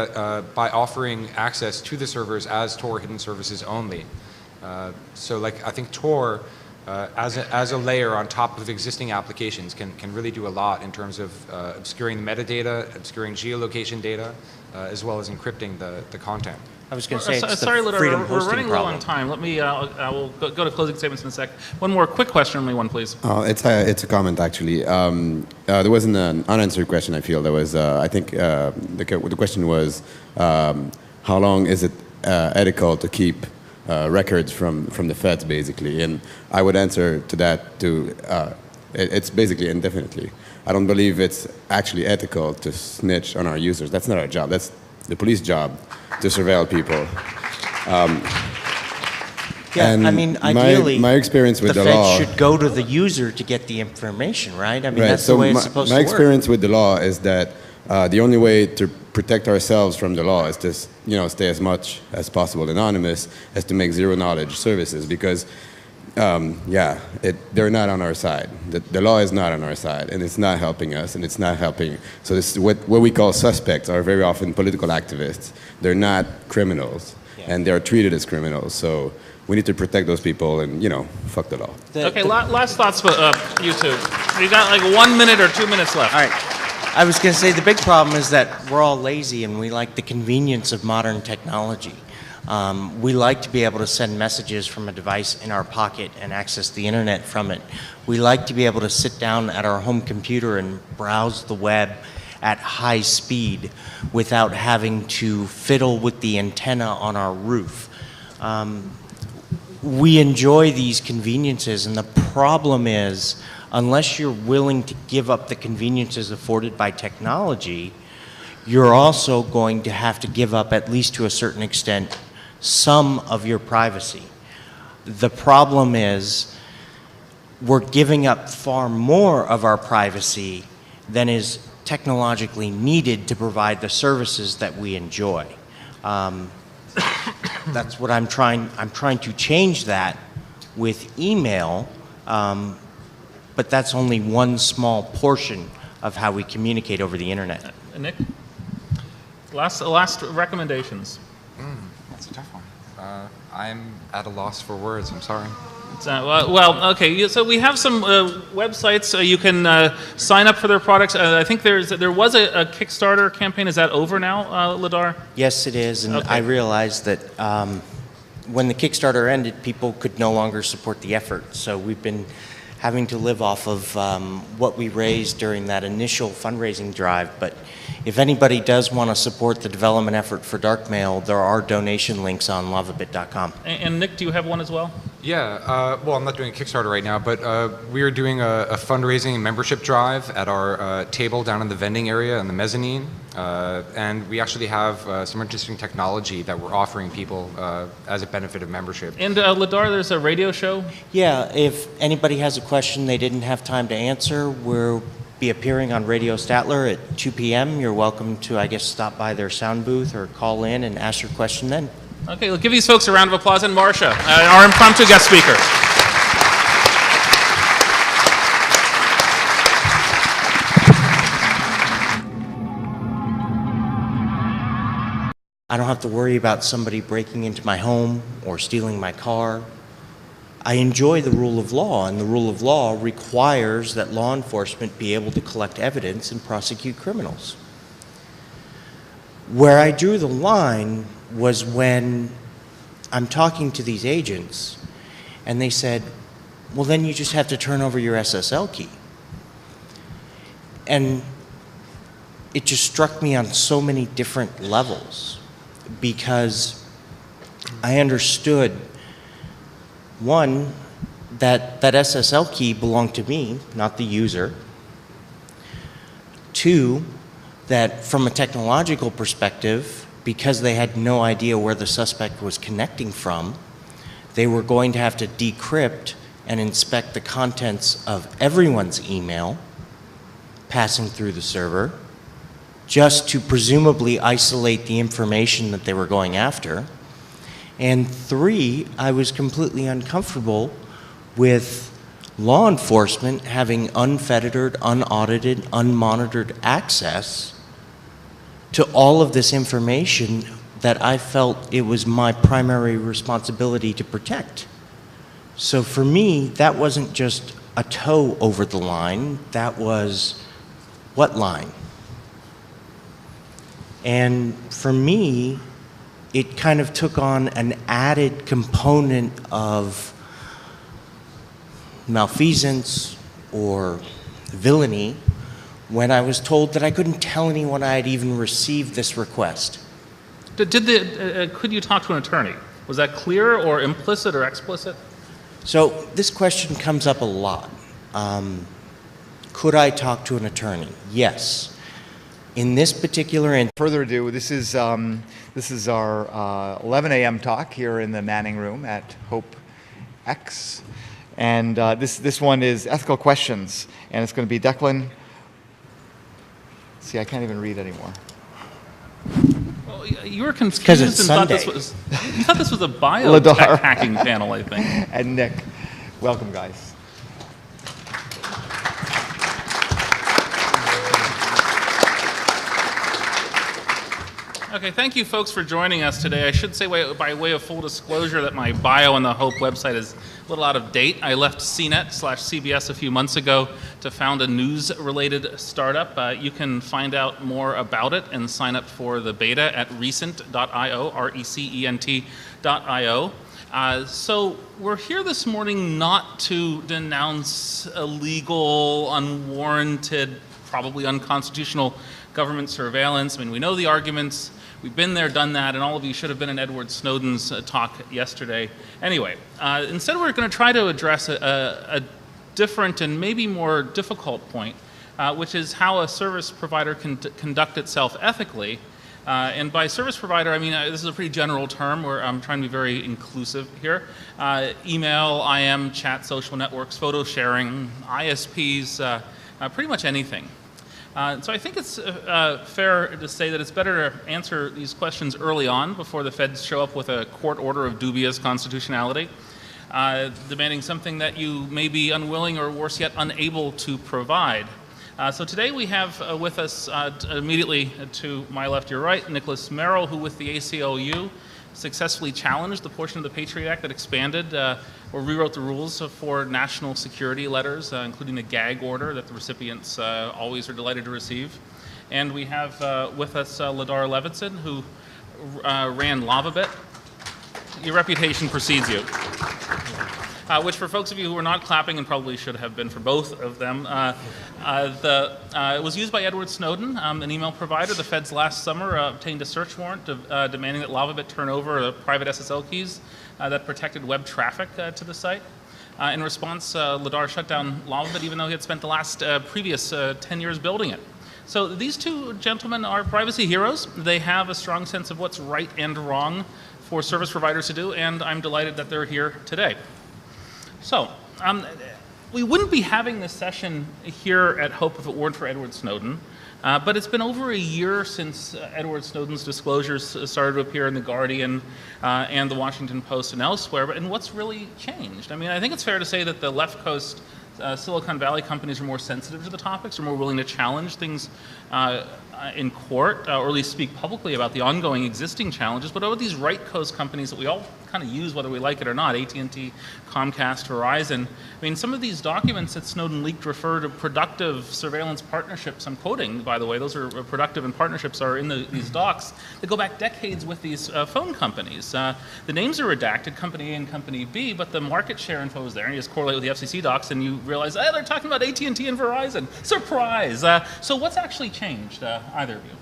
by offering access to the servers as Tor hidden services only. So I think Tor, as a layer on top of existing applications, can really do a lot in terms of obscuring the metadata, obscuring geolocation data, as well as encrypting the content. I was going to say it's sorry, the Ludo, freedom we're hosting running problem. low on time. Let me. I will go to closing statements in a sec. One more quick question, only one, please. It's a comment, actually. There wasn't an unanswered question. I feel there was. I think the question was, how long is it ethical to keep records from the feds, basically? And I would answer to that It's basically indefinitely. I don't believe it's actually ethical to snitch on our users. That's not our job. That's the police job to surveil people. Yeah, I mean, ideally, my experience with the feds law should go to the user to get the information, right? I mean, right. that's So the way it's supposed to my work. experience with the law is that the only way to protect ourselves from the law is to stay as much as possible anonymous, as to make zero knowledge services, because they're not on our side. The law is not on our side, and it's not helping us, and it's not helping. So this is what we call suspects are very often political activists. They're not criminals, and they're treated as criminals. So we need to protect those people and, fuck the law. Okay, last thoughts, you two. You got like 1 minute or 2 minutes left. All right. I was going to say the big problem is that we're all lazy and we like the convenience of modern technology. We like to be able to send messages from a device in our pocket and access the internet from it. We like to be able to sit down at our home computer and browse the web at high speed without having to fiddle with the antenna on our roof. We enjoy these conveniences, and the problem is, unless you're willing to give up the conveniences afforded by technology, you're also going to have to give up, at least to a certain extent, some of your privacy. The problem is we're giving up far more of our privacy than is technologically needed to provide the services that we enjoy. That's what I'm trying to change that with email, but that's only one small portion of how we communicate over the internet. Nick? Last recommendations. That's a tough one. I'm at a loss for words. I'm sorry. Okay. So we have some websites. You can sign up for their products. I think there was a Kickstarter campaign. Is that over now, Ladar? Yes, it is, and Okay. I realized that when the Kickstarter ended, people could no longer support the effort. So we've been having to live off of what we raised during that initial fundraising drive. But if anybody does want to support the development effort for Darkmail, there are donation links on lavabit.com. And Nick, do you have one as well? Yeah, well, I'm not doing a Kickstarter right now, but we are doing a fundraising and membership drive at our table down in the vending area in the mezzanine. And we actually have some interesting technology that we're offering people as a benefit of membership. And Ladar, there's a radio show? Yeah, if anybody has a question they didn't have time to answer, we'll be appearing on Radio Statler at 2 p.m. You're welcome to, I guess, stop by their sound booth or call in and ask your question then. Okay, we'll give these folks a round of applause. And Marcia, our impromptu guest speaker. I don't have to worry about somebody breaking into my home or stealing my car. I enjoy the rule of law, and the rule of law requires that law enforcement be able to collect evidence and prosecute criminals. Where I drew the line was when I'm talking to these agents, and they said, well, then you just have to turn over your SSL key. And it just struck me on so many different levels, because I understood, one, that SSL key belonged to me, not the user. Two, that from a technological perspective, because they had no idea where the suspect was connecting from, they were going to have to decrypt and inspect the contents of everyone's email passing through the server, just to presumably isolate the information that they were going after. And three, I was completely uncomfortable with law enforcement having unfettered, unaudited, unmonitored access to all of this information that I felt it was my primary responsibility to protect. So for me, that wasn't just a toe over the line, that was what line? And for me, it kind of took on an added component of malfeasance or villainy when I was told that I couldn't tell anyone I had even received this request. Could you talk to an attorney? Was that clear or implicit or explicit? So this question comes up a lot. Could I talk to an attorney? Yes. In this particular instance, Further ado, this is our 11 a.m. talk here in the Manning Room at Hope X, and this one is ethical questions, and it's going to be Declan. See, I can't even read anymore. Well, you were confused 'cause it's and thought Sunday. you thought this was a biotech Ladar. hacking panel, I think. And Nick, welcome, guys. Okay, thank you folks for joining us today. I should say by way of full disclosure that my bio on the Hope website is a little out of date. I left CNET/CBS a few months ago to found a news-related startup. You can find out more about it and sign up for the beta at recent.io, recent.io. So we're here this morning not to denounce illegal, unwarranted, probably unconstitutional government surveillance. I mean, we know the arguments. We've been there, done that, and all of you should have been in Edward Snowden's talk yesterday. Anyway, instead we're going to try to address a different and maybe more difficult point, which is how a service provider can conduct itself ethically. And by service provider, I mean, this is a pretty general term where I'm trying to be very inclusive here. Email, IM, chat, social networks, photo sharing, ISPs, pretty much anything. So I think it's fair to say that it's better to answer these questions early on before the feds show up with a court order of dubious constitutionality, demanding something that you may be unwilling or worse yet unable to provide. So today we have with us immediately to my left, your right, Nicholas Merrill, who with the ACLU successfully challenged the portion of the Patriot Act that expanded or rewrote the rules for national security letters, including a gag order that the recipients always are delighted to receive. And we have with us Ladar Levinson, who ran LavaBit. Your reputation precedes you. Which for folks of you who are not clapping, and probably should have been for both of them, it was used by Edward Snowden, an email provider. The feds last summer obtained a search warrant demanding that LavaBit turn over private SSL keys that protected web traffic to the site. In response, Ladar shut down LavaBit even though he had spent the last previous 10 years building it. So these two gentlemen are privacy heroes. They have a strong sense of what's right and wrong for service providers to do, and I'm delighted that they're here today. So, we wouldn't be having this session here at Hope if it weren't for Edward Snowden, but it's been over a year since Edward Snowden's disclosures started to appear in The Guardian and The Washington Post and elsewhere, and what's really changed? I mean, I think it's fair to say that the left coast Silicon Valley companies are more sensitive to the topics, are more willing to challenge things in court, or at least speak publicly about the ongoing existing challenges. But over these right coast companies that we all kind of use whether we like it or not, AT&T, Comcast, Verizon, I mean, some of these documents that Snowden leaked refer to productive surveillance partnerships. I'm quoting, by the way, those are productive, and partnerships are in these docs that go back decades with these phone companies. The names are redacted, Company A and Company B, but the market share info is there, and you just correlate with the FCC docs, and you realize, oh, they're talking about AT&T and Verizon. Surprise! So what's actually changed, either of you?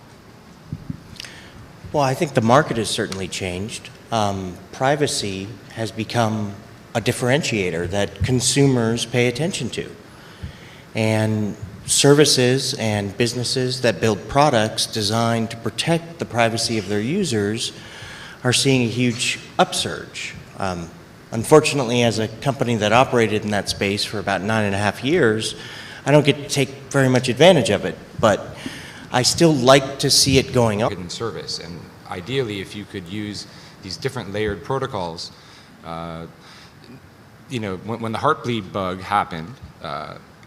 well, I think the market has certainly changed. Privacy has become a differentiator that consumers pay attention to. And services and businesses that build products designed to protect the privacy of their users are seeing a huge upsurge. Unfortunately, as a company that operated in that space for about 9.5 years, I don't get to take very much advantage of it, but I still like to see it going up. In service, and ideally, if you could use these different layered protocols, you know, when the Heartbleed bug happened,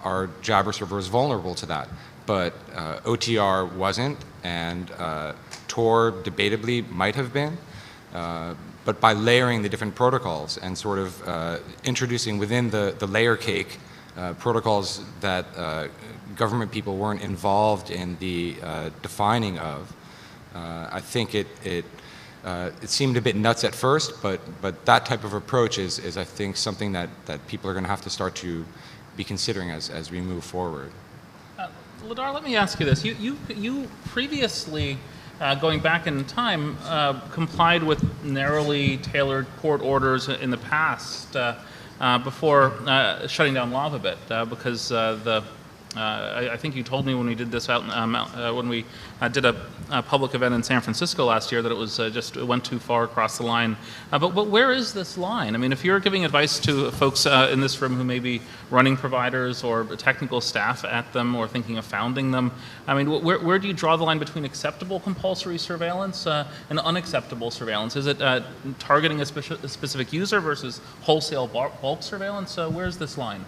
our Jabber server was vulnerable to that, but OTR wasn't, and Tor debatably might have been. But by layering the different protocols and sort of introducing within the layer cake protocols that government people weren't involved in the defining of, I think it seemed a bit nuts at first, but that type of approach is I think something that people are going to have to start to be considering as we move forward. Ladar, let me ask you this. You previously, going back in time, complied with narrowly tailored court orders in the past before shutting down LavaBit because the I think you told me when we did this out when we did a public event in San Francisco last year that it was it went too far across the line. But where is this line? I mean, if you're giving advice to folks in this room who may be running providers or technical staff at them or thinking of founding them, I mean, where do you draw the line between acceptable compulsory surveillance and unacceptable surveillance? Is it targeting a specific user versus wholesale bulk surveillance? Where's this line?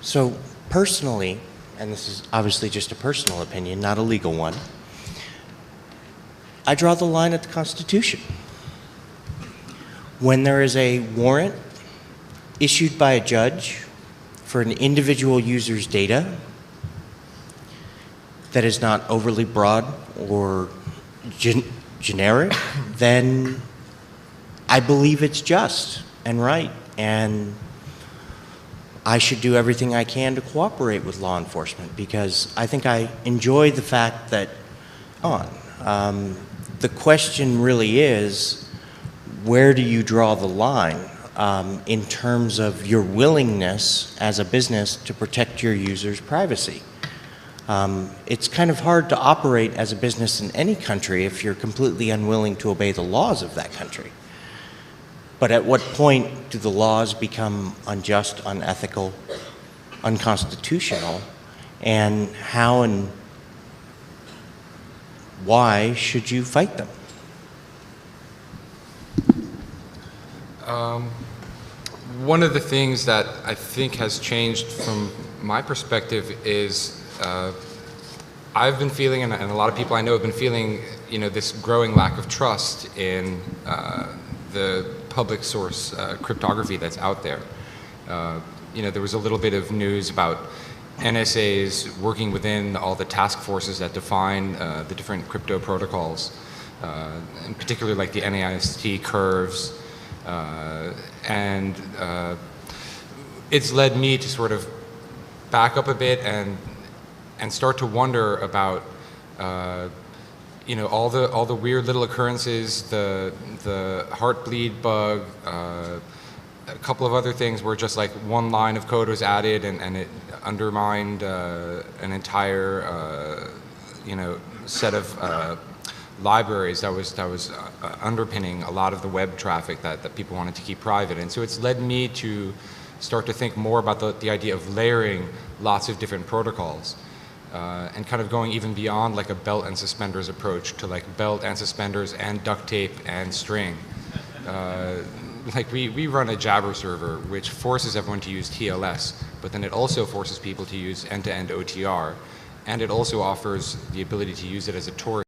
So personally, and this is obviously just a personal opinion, not a legal one, I draw the line at the Constitution. When there is a warrant issued by a judge for an individual user's data that is not overly broad or generic, then I believe it's just and right, and I should do everything I can to cooperate with law enforcement, because I think I enjoy the fact that the question really is, where do you draw the line in terms of your willingness as a business to protect your users' privacy? It's kind of hard to operate as a business in any country if you're completely unwilling to obey the laws of that country. But at what point do the laws become unjust, unethical, unconstitutional, and how and why should you fight them? One of the things that I think has changed from my perspective is I've been feeling, and a lot of people I know have been feeling, this growing lack of trust in the public source cryptography that's out there. There was a little bit of news about NSA's working within all the task forces that define the different crypto protocols, in particular like the NAIST curves, and it's led me to sort of back up a bit and start to wonder about all the weird little occurrences, the heartbleed bug, a couple of other things where just like one line of code was added and it undermined an entire set of libraries that was underpinning a lot of the web traffic that people wanted to keep private. And so it's led me to start to think more about the idea of layering lots of different protocols. And kind of going even beyond like a belt and suspenders approach to like belt and suspenders and duct tape and string. Like we run a Jabber server which forces everyone to use TLS, but then it also forces people to use end-to-end OTR, and it also offers the ability to use it as a Tor